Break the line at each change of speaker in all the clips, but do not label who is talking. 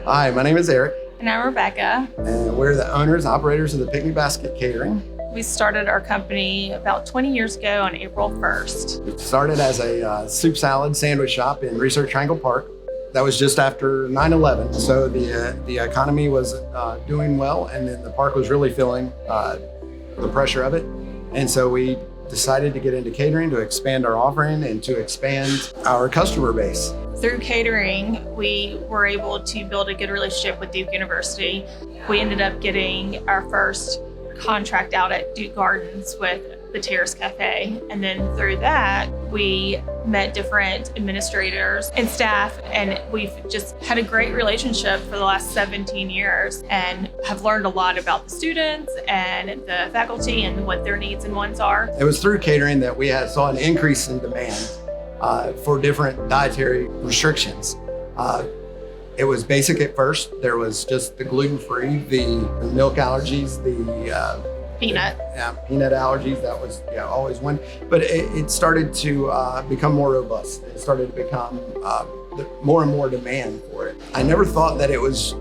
Hi, my name is Erik.
And I'm Rebecca.
And we're the owners and operators of the Picnic Basket Catering.
We started our company about 20 years ago on April 1st.
It started as a soup salad sandwich shop in Research Triangle Park. That was just after 9/11. So the economy was doing well, and then the park was really feeling the pressure of it. And so we decided to get into catering to expand our offering and to expand our customer base.
Through catering, we were able to build a good relationship with Duke University. We ended up getting our first contract out at Duke Gardens with the Terrace Cafe. And then through that, we met different administrators and staff, and we've just had a great relationship for the last 17 years and have learned a lot about the students and the faculty and what their needs and wants are.
It was through catering that we saw an increase in demand for different dietary restrictions. It was basic at first. There was just the gluten-free, the milk allergies, the
peanut
allergies. That was always one. But it started to become more robust. It started to become more and more demand for it. I never thought that it was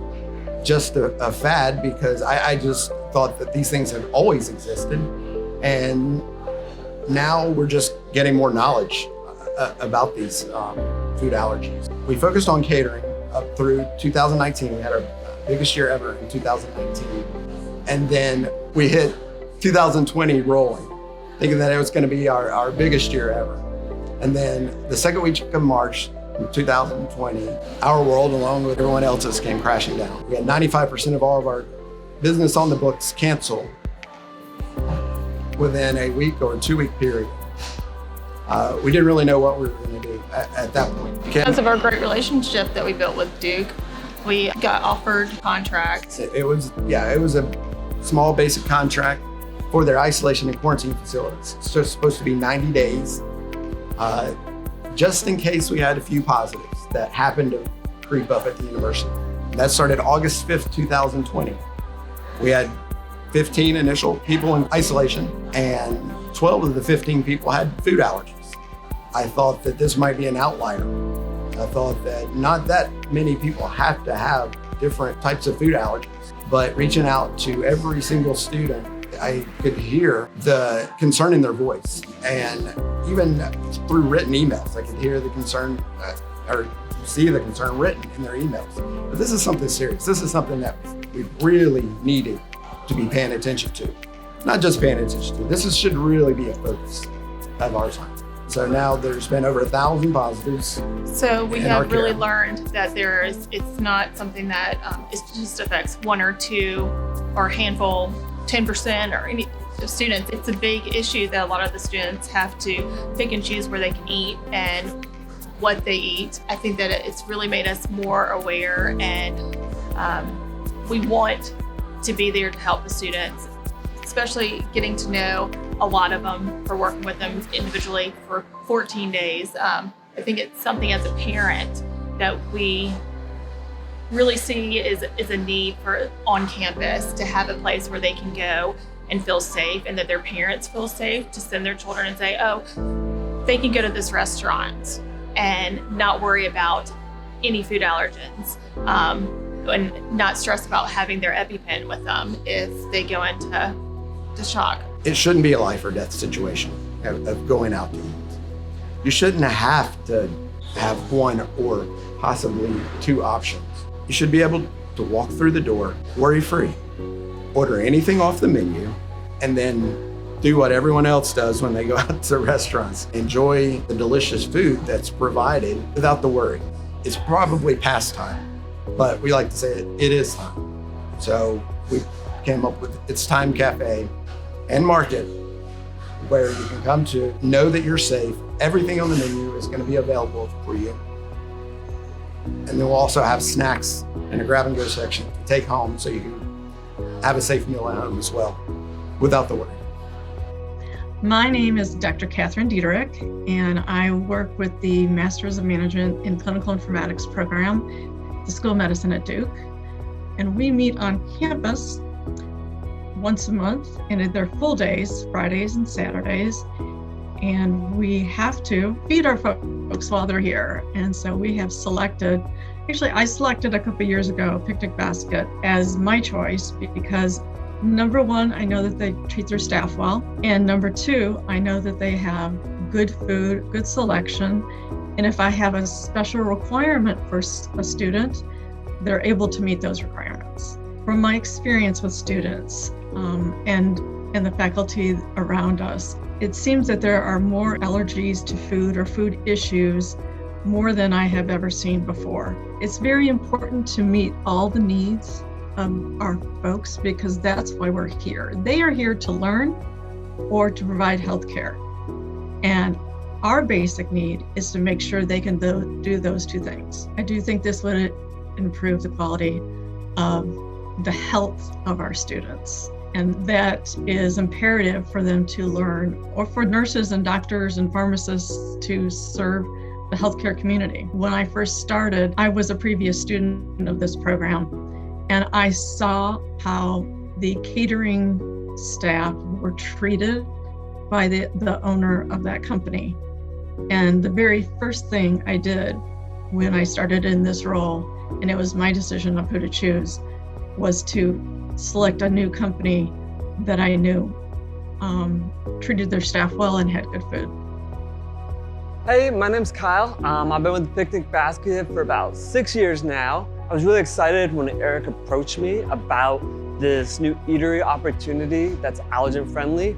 just a fad, because I just thought that these things had always existed. And now we're just getting more knowledge about these food allergies. We focused on catering up through 2019. We had our biggest year ever in 2019. And then we hit 2020 rolling, thinking that it was going to be our biggest year ever. And then the second week of March in 2020, our world, along with everyone else's, came crashing down. We had 95% of all of our business on the books canceled within a week or a 2-week period. We didn't really know what we were going to do at that point.
Because of our great relationship that we built with Duke, we got offered contracts.
It was a small basic contract for their isolation and quarantine facilities. It's just supposed to be 90 days, just in case we had a few positives that happened to creep up at the university. That started August 5th, 2020. We had 15 initial people in isolation, and 12 of the 15 people had food allergies. I thought that this might be an outlier. I thought that not that many people have to have different types of food allergies, but reaching out to every single student, I could hear the concern in their voice. And even through written emails, I could hear the concern or see the concern written in their emails. But this is something serious. This is something that we really needed to be paying attention to. Not just paying attention to. This should really be a focus of our time. So now there's been over 1,000 positives.
So we have really learned that it's not something that it just affects one or two or a handful, 10% or any students. It's a big issue that a lot of the students have to pick and choose where they can eat and what they eat. I think that it's really made us more aware, and we want to be there to help the students, especially getting to know a lot of them, for working with them individually for 14 days. I think it's something as a parent that we really see is a need for on campus to have a place where they can go and feel safe, and that their parents feel safe to send their children and say, oh, they can go to this restaurant and not worry about any food allergens. And not stress about having their EpiPen with them if they go into shock.
It shouldn't be a life or death situation of going out to eat. You shouldn't have to have one or possibly two options. You should be able to walk through the door worry-free, order anything off the menu, and then do what everyone else does when they go out to restaurants. Enjoy the delicious food that's provided without the worry. It's probably past time, but we like to say it is time. So we came up with It's Thyme Cafe and Market, where you can come to know that you're safe. Everything on the menu is going to be available for you. And then we'll also have snacks and a grab and go section to take home, so you can have a safe meal at home as well, without the worry.
My name is Dr. Catherine Dieterich, and I work with the Masters of Management in Clinical Informatics program, the School of Medicine at Duke. And we meet on campus once a month, and they're full days, Fridays and Saturdays. And we have to feed our folks while they're here. And so we have selected Actually, I selected a couple years ago Picnic Basket as my choice because number one, I know that they treat their staff well. And number two, I know that they have good food, good selection. And if I have a special requirement for a student, they're able to meet those requirements. From my experience with students and the faculty around us, it seems that there are more allergies to food or food issues more than I have ever seen before. It's very important to meet all the needs of our folks because that's why we're here. They are here to learn or to provide health care. And our basic need is to make sure they can do those two things. I do think this would improve the quality of the health of our students. And that is imperative for them to learn, or for nurses and doctors and pharmacists to serve the healthcare community. When I first started, I was a previous student of this program, and I saw how the catering staff were treated by the owner of that company. And the very first thing I did when I started in this role, and it was my decision of who to choose, was to select a new company that I knew treated their staff well and had good food.
Hey, my name's Kyle. I've been with the Picnic Basket for about 6 years now. I was really excited when Erik approached me about this new eatery opportunity that's allergen friendly,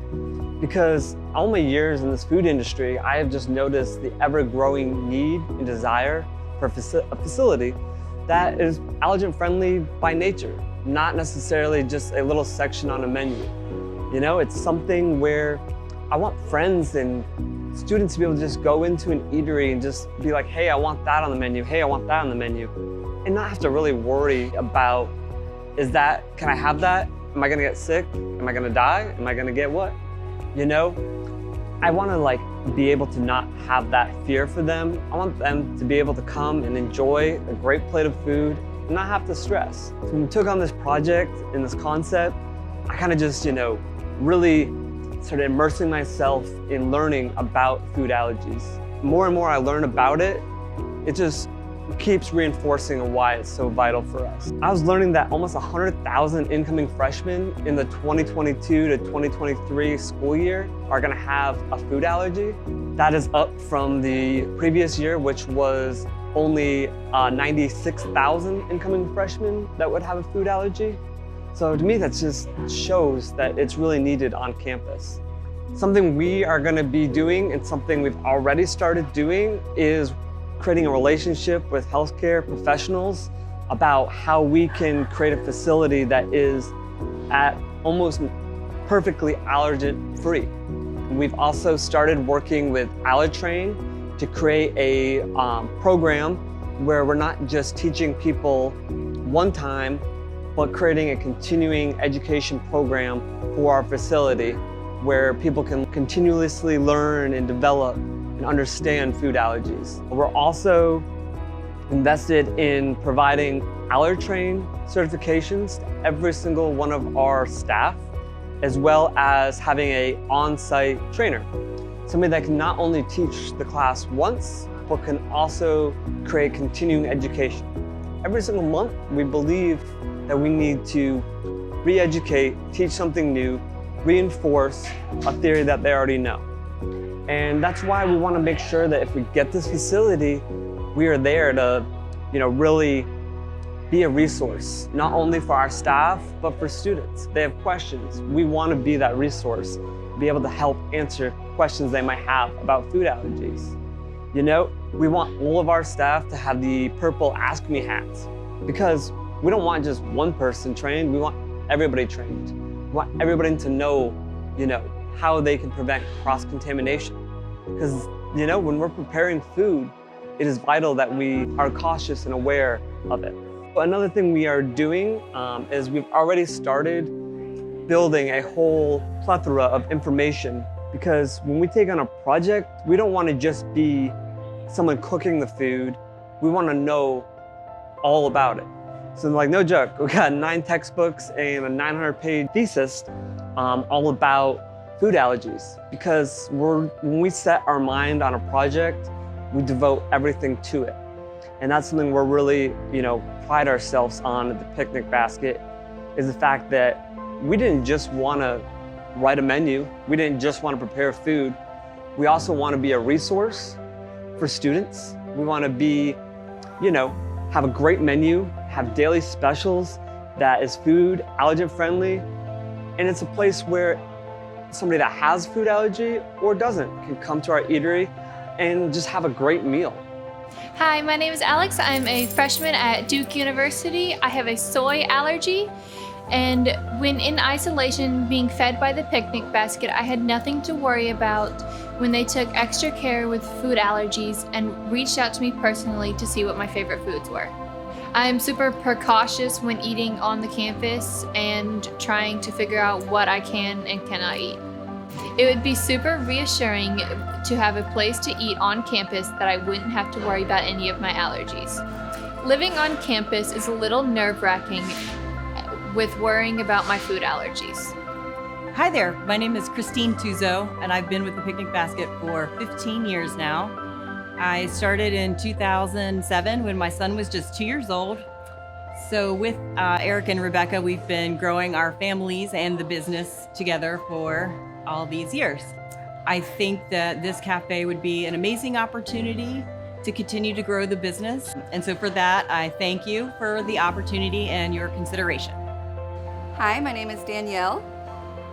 because all my years in this food industry, I have just noticed the ever-growing need and desire for a facility that is allergen friendly by nature, not necessarily just a little section on a menu. You know, it's something where I want friends and students to be able to just go into an eatery and just be like, hey, I want that on the menu. Hey, I want that on the menu. And not have to really worry about, can I have that? Am I gonna get sick? Am I gonna die? Am I gonna get what? You know, I wanna be able to not have that fear for them. I want them to be able to come and enjoy a great plate of food and not have to stress. So when we took on this project and this concept, I kind of just, really started immersing myself in learning about food allergies. The more and more I learn about it, it just keeps reinforcing why it's so vital for us. I was learning that almost 100,000 incoming freshmen in the 2022 to 2023 school year are gonna have a food allergy. That is up from the previous year, which was only 96,000 incoming freshmen that would have a food allergy. So to me, that just shows that it's really needed on campus. Something we are gonna be doing and something we've already started doing is creating a relationship with healthcare professionals about how we can create a facility that is at almost perfectly allergen-free. We've also started working with Allergen to create a program where we're not just teaching people one time, but creating a continuing education program for our facility where people can continuously learn and develop and understand food allergies. We're also invested in providing Allergen certifications to every single one of our staff, as well as having an on-site trainer. Somebody that can not only teach the class once, but can also create continuing education. Every single month, we believe that we need to re-educate, teach something new, reinforce a theory that they already know. And that's why we want to make sure that if we get this facility, we are there to, really be a resource, not only for our staff, but for students. They have questions. We want to be that resource, be able to help answer questions they might have about food allergies. We want all of our staff to have the purple Ask Me hats, because we don't want just one person trained, we want everybody trained. We want everybody to know, how they can prevent cross-contamination. Because, when we're preparing food, it is vital that we are cautious and aware of it. Another thing we are doing is we've already started building a whole plethora of information, because when we take on a project, we don't want to just be someone cooking the food. We want to know all about it. So no joke, we got 9 textbooks and a 900-page thesis all about food allergies, because when we set our mind on a project, we devote everything to it. And that's something we're really, pride ourselves on at the picnic basket, is the fact that we didn't just want to write a menu. We didn't just want to prepare food. We also want to be a resource for students. We want to be, have a great menu, have daily specials that is food allergen friendly. And it's a place where somebody that has food allergy or doesn't can come to our eatery and just have a great meal.
Hi, my name is Alex. I'm a freshman at Duke University. I have a soy allergy, and when in isolation being fed by the picnic basket, I had nothing to worry about when they took extra care with food allergies and reached out to me personally to see what my favorite foods were. I'm super precautious when eating on the campus and trying to figure out what I can and cannot eat. It would be super reassuring to have a place to eat on campus that I wouldn't have to worry about any of my allergies. Living on campus is a little nerve-wracking with worrying about my food allergies.
Hi there, my name is Christine Tuzo, and I've been with the Picnic Basket for 15 years now. I started in 2007 when my son was just 2 years old. So with Erik and Rebecca, we've been growing our families and the business together for all these years. I think that this cafe would be an amazing opportunity to continue to grow the business. And so for that, I thank you for the opportunity and your consideration.
Hi, my name is Danielle.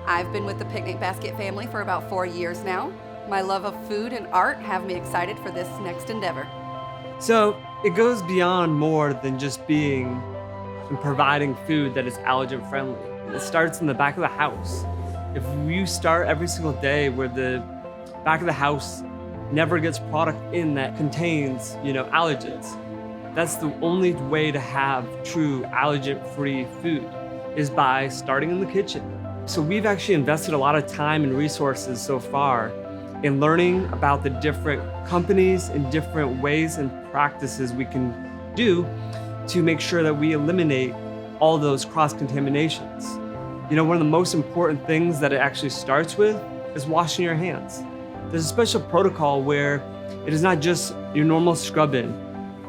I've been with the Picnic Basket family for about 4 years now. My love of food and art have me excited for this next endeavor.
So it goes beyond more than just being and providing food that is allergen friendly. It starts in the back of the house. If you start every single day where the back of the house never gets product in that contains, allergens, that's the only way to have true allergen-free food, is by starting in the kitchen. So we've actually invested a lot of time and resources so far in learning about the different companies and different ways and practices we can do to make sure that we eliminate all those cross-contaminations. One of the most important things that it actually starts with is washing your hands. There's a special protocol where it is not just your normal scrub in.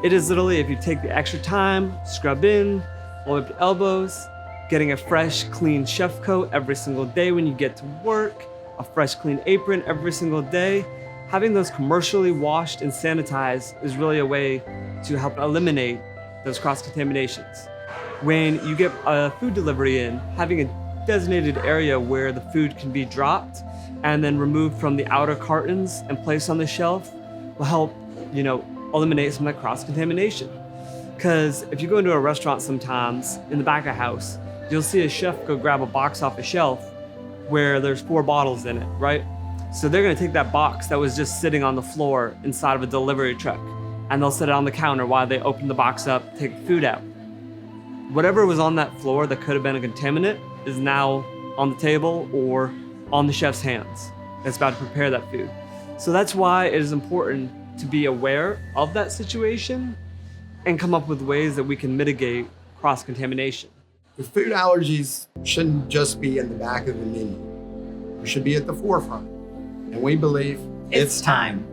It is literally, if you take the extra time, scrub in, roll up your elbows, getting a fresh, clean chef coat every single day when you get to work, a fresh, clean apron every single day. Having those commercially washed and sanitized is really a way to help eliminate those cross-contaminations. When you get a food delivery in, having a designated area where the food can be dropped and then removed from the outer cartons and placed on the shelf will help, eliminate some of that cross-contamination. Because if you go into a restaurant sometimes in the back of house, you'll see a chef go grab a box off a shelf where there's 4 bottles in it, right? So they're gonna take that box that was just sitting on the floor inside of a delivery truck, and they'll set it on the counter while they open the box up, take the food out. Whatever was on that floor that could have been a contaminant is now on the table or on the chef's hands that's about to prepare that food. So that's why it is important to be aware of that situation and come up with ways that we can mitigate cross-contamination.
The food allergies shouldn't just be in the back of the menu. We should be at the forefront. And we believe
it's time.